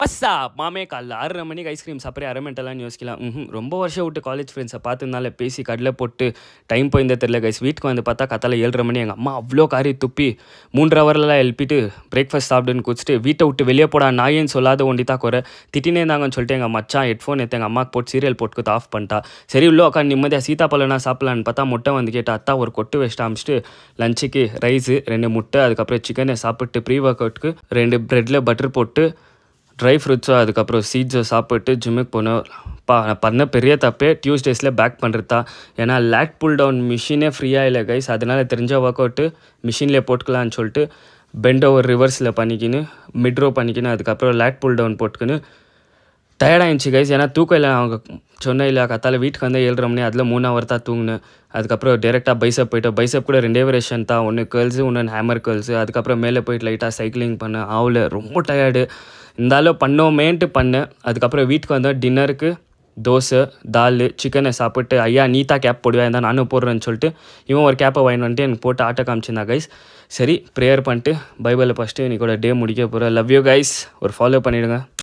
பஸ்ஸா மாமே காலைல 6:30 மணிக்கு ஐஸ்கிரீம் சாப்பிட்றேன் அரை மெண்டலான்னு யோசிக்கலாம். ரொம்ப வருஷம் விட்டு காலேஜ் ஃப்ரெண்ட்ஸை பார்த்துருந்தால பேசி கடலை போட்டு டைம் போயிருந்தே தெரில கைஸ். வீட்டுக்கு வந்து பார்த்தா கத்தால 7:30 மணி. எங்கள் அம்மா அவ்வளோ காரி துப்பி 3 ஹவர்லாம் எழுப்பிட்டு பிரேக்ஃபாஸ்ட் சாப்பிடுன்னு குடிச்சிட்டு வீட்டை விட்டு வெளியே போடா நாயேன்னு சொல்லாத ஒண்டி தான் குறை திட்டினே இருந்தாங்கன்னு சொல்லிட்டு எங்கள் மச்சான் ஹெட்ஃபோன் எடுத்து எங்கள் அம்மாவுக்கு போட்டு சீரியல் போட்டு ஆஃப் பண்ணிட்டா. சரி உள்ள உட்காந்து நிம்மதியாக சீத்தாப்பழம்னா சாப்பிட்லான்னு பார்த்தா முட்டை வந்து கேட்டா அத்தா ஒரு கொட்டு வச்சுட்டு அமிச்சிட்டு லஞ்சுக்கு ரைஸு 2 முட்டை அதுக்கப்புறம் சிக்கனை சாப்பிட்டு ப்ரீ ஒர்க் அவுட்டுக்கு 2 ப்ரெட்டில் பட்டர் போட்டு ட்ரை ஃப்ரூட்ஸோ அதுக்கப்புறம் சீட்ஸோ சாப்பிட்டு ஜிம்முக்கு போனோம். நான் பண்ண பெரிய தப்பே டியூஸ்டேஸில் பேக் பண்ணுறது தான். ஏன்னா லேட் புல் டவுன் மிஷினே ஃப்ரீயாக இல்லை கைஸ். அதனால் தெரிஞ்ச ஒர்க் அவுட்டு மிஷின்லேயே போட்டுக்கலான்னு சொல்லிட்டு பெண்ட் ஓவர் ரிவர்ஸில் பண்ணிக்கின்னு மிட்ரோ பண்ணிக்கின்னு அதுக்கப்புறம் லேட் புல் டவுன் போட்டுக்கின்னு டயர்டாகிடுச்சு கைஸ். ஏன்னா தூக்கம் இல்லை. அவங்க சொன்ன இல்லை கத்தால வீட்டுக்கு வந்து 7:30 மணி அதில் 3 ஹவர் தான் தூங்கினேன். அதுக்கப்புறம் டேரெக்டாக பைசப் போய்ட்டோம். பைசப் கூட 2 வேரியேஷன் தான், ஒன்று கேர்ள்ஸு ஒன்று ஹேமர் கேர்ள்ஸு. அதுக்கப்புறம் மேலே போயிட்டு லைட்டாக சைக்கிளிங் பண்ணேன். ஆவில் ரொம்ப டயர்டு இருந்தாலும் பண்ணோமேன்ட்டு பண்ணேன். அதுக்கப்புறம் வீட்டுக்கு வந்தோம். டின்னருக்கு தோசை தால் சிக்கனை சாப்பிட்டு ஐயா நீத்தா கேப் போடுவேன் இருந்தால் நானும் போடுறேன்னு சொல்லிட்டு இவன் ஒரு கேப்பை வாங்கி வந்துட்டு எனக்கு போட்டு ஆட்டை காமிச்சிருந்தா கைஸ். சரி ப்ரேயர் பண்ணிட்டு பைபிளில் ஃபஸ்ட்டு இன்றைக்கோட டே முடிக்க போகிறேன். Love you guys. ஒரு ஃபாலோ பண்ணிவிடுங்க.